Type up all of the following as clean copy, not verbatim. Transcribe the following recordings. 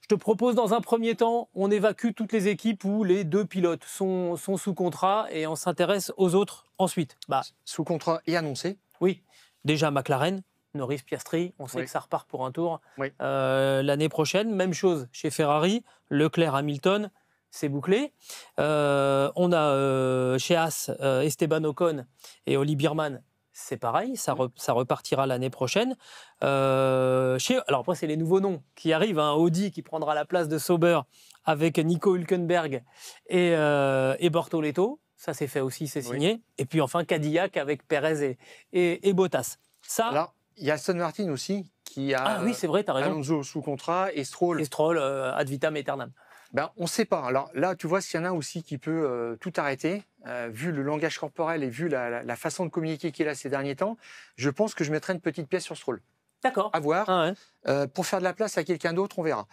Je te propose dans un premier temps, on évacue toutes les équipes où les 2 pilotes sont sous contrat et on s'intéresse aux autres ensuite. Bah, Sous contrat et annoncé. oui, déjà McLaren, Norris, Piastri, on sait Oui. que ça repart pour un tour Oui. l'année prochaine. Même chose chez Ferrari, Leclerc, Hamilton, c'est bouclé. On a chez Haas, Esteban Ocon et Oli Biermann. C'est pareil, ça repartira l'année prochaine. Alors après, c'est les nouveaux noms qui arrivent. Hein. Audi qui prendra la place de Sauber avec Nico Hülkenberg et Bortoleto. Ça, c'est fait aussi, c'est signé. Et puis enfin, Cadillac avec Perez et Bottas. Ça, Alors, il y a Aston Martin aussi qui a ah oui, c'est vrai, tu as raison. Alonso sous contrat et Stroll. Et Stroll, ad vitam aeternam. Ben, on ne sait pas. Alors là, tu vois, s'il y en a aussi qui peut tout arrêter, vu le langage corporel et vu la façon de communiquer qu'il a ces derniers temps, je pense que je mettrai une petite pièce sur Stroll. D'accord. À voir. Ah ouais. Pour faire de la place à quelqu'un d'autre, on verra.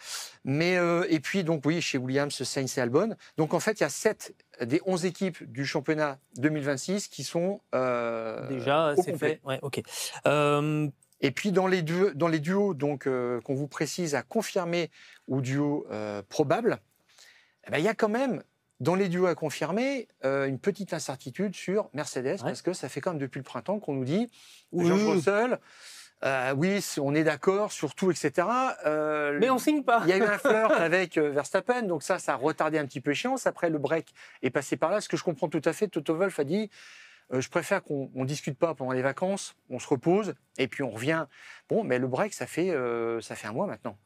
Mais, et puis, donc oui, chez Williams, Sainz et Albon. Donc en fait, il y a 7 des 11 équipes du championnat 2026 qui sont déjà, au c'est complet. fait. Ouais, ok. Et puis dans les duos donc qu'on vous précise à confirmer ou duos probables, eh ben, il y a quand même dans les duos à confirmer une petite incertitude sur Mercedes parce que ça fait quand même depuis le printemps qu'on nous dit George Russell. Oui, on est d'accord sur tout, etc. Mais on signe pas. Il y a eu un flirt avec Verstappen, donc ça a retardé un petit peu l'échéance. Après, le break est passé par là. Ce que je comprends tout à fait, Toto Wolff a dit je préfère qu'on ne discute pas pendant les vacances, on se repose et puis on revient. Bon, mais le break, ça fait un mois maintenant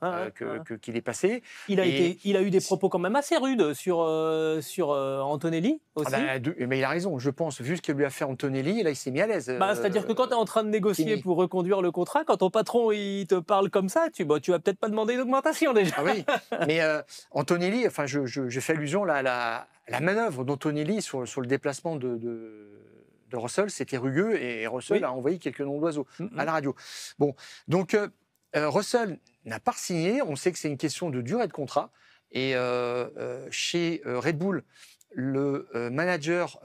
qu'il est passé. Il a eu des propos quand même assez rudes sur Antonelli aussi. Mais il a raison, je pense. Vu ce que lui a fait Antonelli, là, il s'est mis à l'aise. C'est-à-dire que quand tu es en train de négocier pour reconduire le contrat, quand ton patron il te parle comme ça, tu vas peut-être pas demander une augmentation déjà. Ah oui, mais Antonelli, enfin, je fais allusion là, à la manœuvre d'Antonelli sur le déplacement de Russell, c'était rugueux et Russell a envoyé quelques noms d'oiseaux à la radio. Bon, donc Russell n'a pas signé. On sait que c'est une question de durée de contrat. Et chez Red Bull, le manager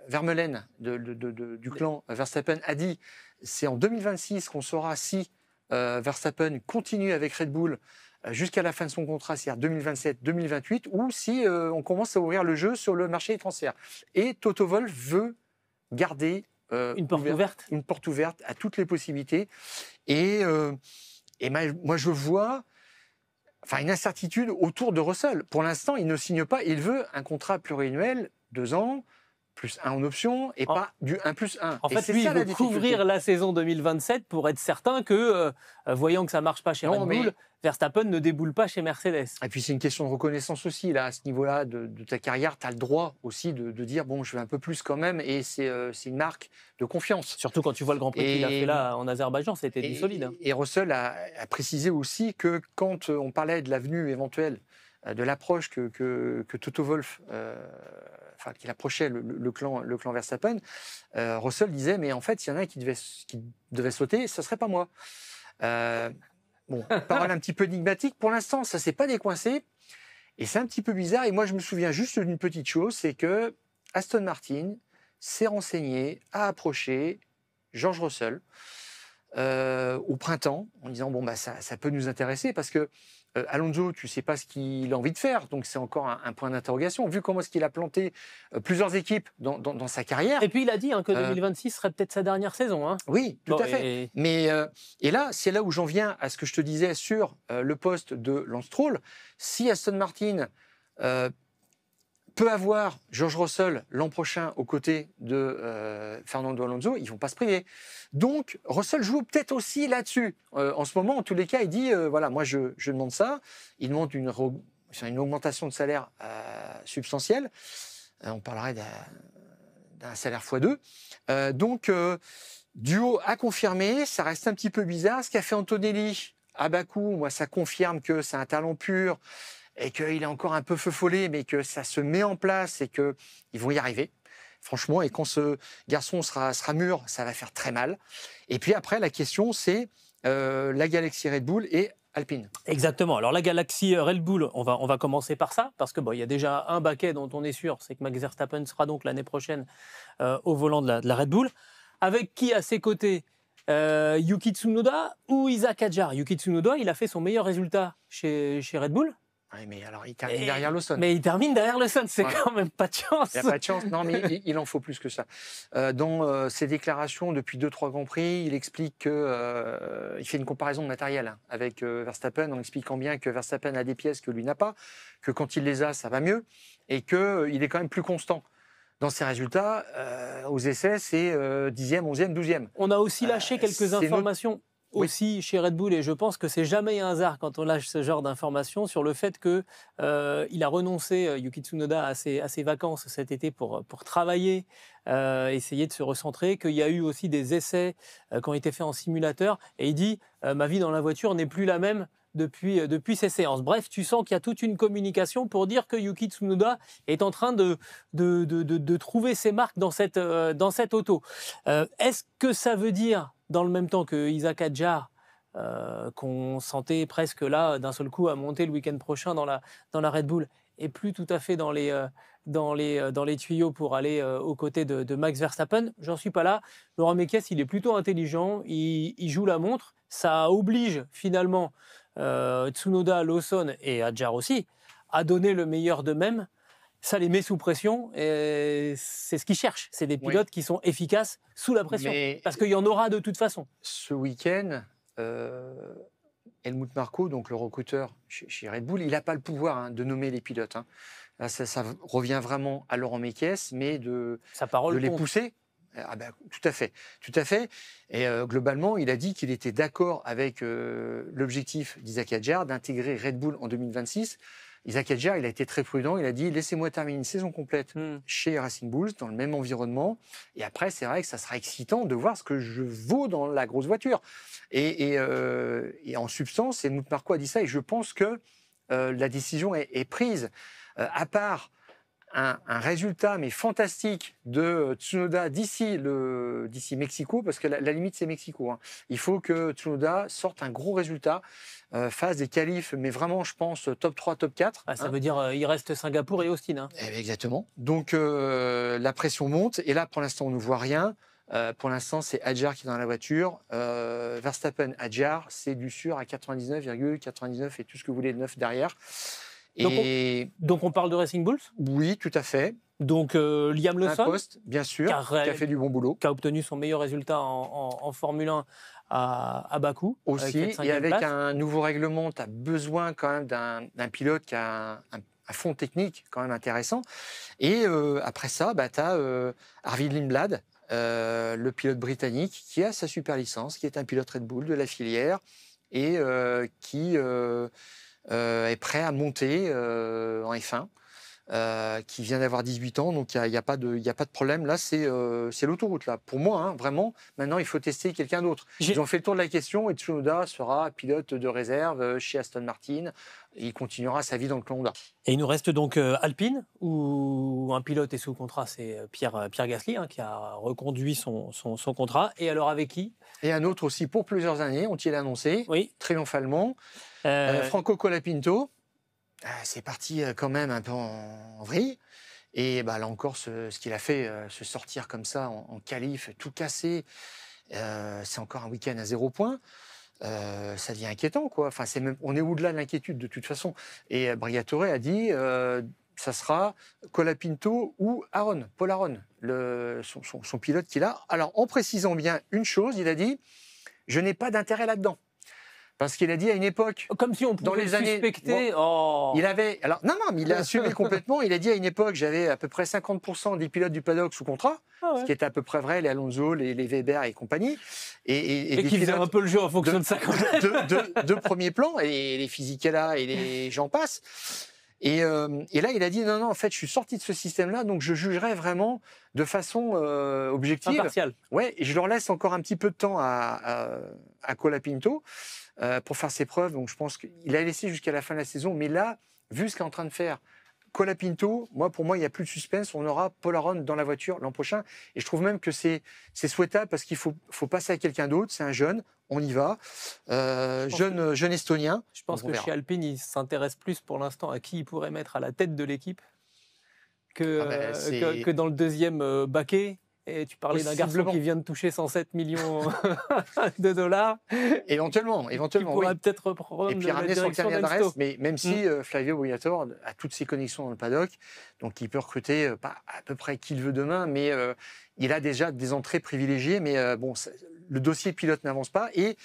Vermeulen du clan Verstappen a dit c'est en 2026 qu'on saura si Verstappen continue avec Red Bull jusqu'à la fin de son contrat, c'est-à-dire 2027-2028, ou si on commence à ouvrir le jeu sur le marché des transferts. Et Toto Wolff veut garder une porte ouverte à toutes les possibilités. Et moi, je vois une incertitude autour de Russell. Pour l'instant, il ne signe pas. Il veut un contrat pluriannuel, 2 ans, plus 1 en option, et pas du 1+1. En fait, lui, il veut couvrir la saison 2027 pour être certain que, voyant que ça ne marche pas chez Red Bull, Verstappen ne déboule pas chez Mercedes. Et puis, c'est une question de reconnaissance aussi. Là, à ce niveau-là de ta carrière, tu as le droit aussi de dire, bon, je veux un peu plus quand même, et c'est une marque de confiance. Surtout quand tu vois le Grand Prix qu'il a fait là en Azerbaïdjan, c'était du solide. Hein. Et Russell a précisé aussi que quand on parlait de l'avenue éventuelle, de l'approche que Toto Wolff... qu'il approchait le clan Verstappen, Russell disait, mais en fait, s'il y en a un qui devait sauter, ce ne serait pas moi. Parole un petit peu énigmatique. Pour l'instant, ça ne s'est pas décoincé. Et c'est un petit peu bizarre. Et moi, je me souviens juste d'une petite chose, c'est que Aston Martin s'est renseigné, a approché George Russell au printemps, en disant, ça peut nous intéresser, parce que Alonso, tu ne sais pas ce qu'il a envie de faire, donc c'est encore un point d'interrogation. Vu comment est-ce qu'il a planté plusieurs équipes dans sa carrière. Et puis il a dit que 2026 serait peut-être sa dernière saison. Hein. Oui, tout à fait. Mais et là, c'est là où j'en viens à ce que je te disais sur le poste de Lance Stroll. Si Aston Martin peut avoir George Russell l'an prochain aux côtés de Fernando Alonso, ils ne vont pas se priver. Donc, Russell joue peut-être aussi là-dessus. En ce moment, en tous les cas, il dit, voilà, moi je demande ça. Il demande une augmentation de salaire substantielle. On parlerait d'un salaire x2. Donc, duo à confirmer, ça reste un petit peu bizarre. Ce qu'a fait Antonelli à Bakou, moi, ça confirme que c'est un talent pur, et qu'il est encore un peu feu follet, mais que ça se met en place et qu'ils vont y arriver, franchement. Et quand ce garçon sera mûr, ça va faire très mal. Et puis après, la question, c'est la galaxie Red Bull et Alpine. Exactement. Alors la galaxie Red Bull, on va commencer par ça, parce que il y a déjà un baquet dont on est sûr, c'est que Max Verstappen sera donc l'année prochaine au volant de la Red Bull, avec qui à ses côtés Yuki Tsunoda ou Isaac Hadjar. Yuki Tsunoda, il a fait son meilleur résultat chez Red Bull. Oui, mais alors il termine derrière Lawson. Mais il termine derrière Lawson, c'est Ouais. quand même pas de chance. Il n'y a pas de chance. Non, mais il en faut plus que ça. Dans ses déclarations depuis 2-3 Grands Prix, il explique que il fait une comparaison de matériel hein, avec Verstappen, en expliquant bien que Verstappen a des pièces que lui n'a pas, que quand il les a, ça va mieux, et qu'il est quand même plus constant. Dans ses résultats, aux essais, c'est 10e, 11e, 12e. On a aussi lâché quelques informations aussi chez Red Bull, et je pense que c'est jamais un hasard quand on lâche ce genre d'informations sur le fait que il a renoncé, Yuki Tsunoda, à ses vacances cet été pour travailler, essayer de se recentrer, qu'il y a eu aussi des essais qui ont été faits en simulateur, et il dit ma vie dans la voiture n'est plus la même depuis ces séances. Bref, tu sens qu'il y a toute une communication pour dire que Yuki Tsunoda est en train de trouver ses marques dans cette auto. Est-ce que ça veut dire, dans le même temps que Isaac Hadjar, qu'on sentait presque là, d'un seul coup, à monter le week-end prochain dans la Red Bull, et plus tout à fait dans les tuyaux pour aller aux côtés de Max Verstappen? J'en suis pas là. Laurent Mekies, il est plutôt intelligent, il joue la montre. Ça oblige finalement Tsunoda, Lawson et Hadjar aussi à donner le meilleur d'eux-mêmes. Ça les met sous pression et c'est ce qu'ils cherchent. C'est des pilotes qui sont efficaces sous la pression. Parce qu'il y en aura de toute façon. Ce week-end, Helmut Marko, donc le recruteur chez Red Bull, il n'a pas le pouvoir de nommer les pilotes. Hein. Là, ça revient vraiment à Laurent Mekies, mais de les pousser. Ah ben, tout à fait. Et globalement, il a dit qu'il était d'accord avec l'objectif d'Isaac Hadjar d'intégrer Red Bull en 2026. Isaac Hadjar, il a été très prudent. Il a dit laissez-moi terminer une saison complète chez Racing Bulls, dans le même environnement. Et après, c'est vrai que ça sera excitant de voir ce que je vaux dans la grosse voiture. Et en substance, Helmut Marko a dit ça. Et je pense que la décision est prise. À part un résultat mais fantastique de Tsunoda d'ici Mexico, parce que la limite c'est Mexico. Hein. Il faut que Tsunoda sorte un gros résultat, fasse des qualifs, mais vraiment je pense top 3, top 4. Ah, ça veut dire il reste Singapour et Austin. Hein. Exactement. Donc la pression monte et là pour l'instant on ne voit rien. Pour l'instant c'est Hadjar qui est dans la voiture. Verstappen, Hadjar, c'est du sûr à 99,99 et tout ce que vous voulez de 9 derrière. Donc on parle de Racing Bulls? Oui, tout à fait. Donc Liam Lawson, poste, bien sûr, qui a fait du bon boulot. Qui a obtenu son meilleur résultat en Formule 1 à Bakou. Aussi, et avec un nouveau règlement, tu as besoin quand même d'un pilote qui a un fond technique quand même intéressant. Et après ça, tu as Arvid Lindblad, le pilote britannique, qui a sa super licence, qui est un pilote Red Bull de la filière et qui est prêt à monter en F1, qui vient d'avoir 18 ans, donc il n'y a pas de problème. Là, c'est l'autoroute. Là. Pour moi, vraiment, maintenant, il faut tester quelqu'un d'autre. Ils ont fait le tour de la question et Tsunoda sera pilote de réserve chez Aston Martin. Et il continuera sa vie dans le clan Honda. Et il nous reste donc Alpine, où un pilote est sous contrat, c'est Pierre Gasly, qui a reconduit son contrat. Et alors avec qui? Et un autre aussi pour plusieurs années, ont-ils annoncé, triomphalement. Franco Colapinto. C'est parti quand même un peu en vrille. Et là encore, ce qu'il a fait, se sortir comme ça en qualif, tout cassé, c'est encore un week-end à 0 points. Ça devient inquiétant, quoi. Enfin, on est au-delà de l'inquiétude de toute façon. Et Briatore a dit ça sera Colapinto ou Paul Aron, son pilote qu'il a. Alors, en précisant bien une chose, il a dit je n'ai pas d'intérêt là-dedans. Parce qu'il a dit à une époque, comme si on pouvait suspecter. Il avait, alors non, mais il a assumé complètement. Il a dit à une époque, j'avais à peu près 50% des pilotes du paddock sous contrat, ce qui était à peu près vrai, les Alonso, les Weber et compagnie, et qui faisaient un peu le jeu en fonction de ça. De premier plan, et les Fisichella et les gens passent. Et là, il a dit non, en fait, je suis sorti de ce système-là, donc je jugerai vraiment de façon objective. Impartiale. Ouais, et je leur laisse encore un petit peu de temps à Colapinto pour faire ses preuves. Donc je pense qu'il a laissé jusqu'à la fin de la saison, mais là, vu ce qu'est en train de faire Colapinto, pour moi, il n'y a plus de suspense. On aura Paul Aron dans la voiture l'an prochain, et je trouve même que c'est souhaitable parce qu'il faut passer à quelqu'un d'autre. C'est un jeune. On y va. Jeune Estonien. Je pense que chez Alpine, il s'intéresse plus pour l'instant à qui il pourrait mettre à la tête de l'équipe que dans le deuxième baquet. Et tu parlais d'un garçon Possiblement. qui vient de toucher 107 millions de dollars. Éventuellement, Qui oui. pourrait peut-être reprendre Et puis la ramener son direction carnet d'Ensto. d'adresse, mais même si Flavio Briatore a toutes ses connexions dans le paddock, donc il peut recruter pas à peu près qui il veut demain, mais il a déjà des entrées privilégiées, mais bon, le dossier pilote n'avance pas, et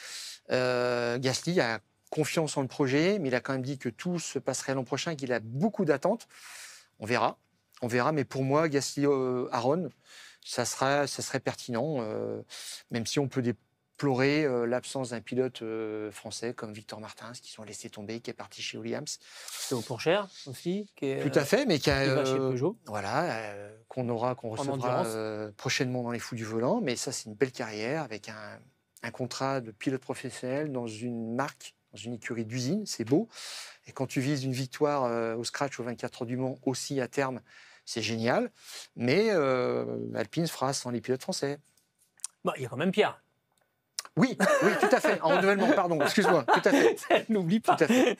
Gasly a confiance en le projet, mais il a quand même dit que tout se passerait l'an prochain, qu'il a beaucoup d'attentes. On verra, mais pour moi, Gasly Aaron, ça serait pertinent, même si on peut déplorer l'absence d'un pilote français comme Victor Martins, qui sont laissés tomber, qui est parti chez Williams. C'est au Pourchère aussi. Qui est, Tout à fait, mais qui va chez Peugeot. voilà, qu'on recevra prochainement dans les fous du volant. Mais ça, c'est une belle carrière avec un contrat de pilote professionnel dans une marque, dans une écurie d'usine. C'est beau. Et quand tu vises une victoire au scratch aux 24 heures du Mans aussi à terme, c'est génial. Mais Alpine se fera sans les pilotes français. Bah, il y a quand même Pierre. Oui, tout à fait. En renouvellement, pardon, excuse-moi, tout à fait. N'oublie pas. Tout à fait.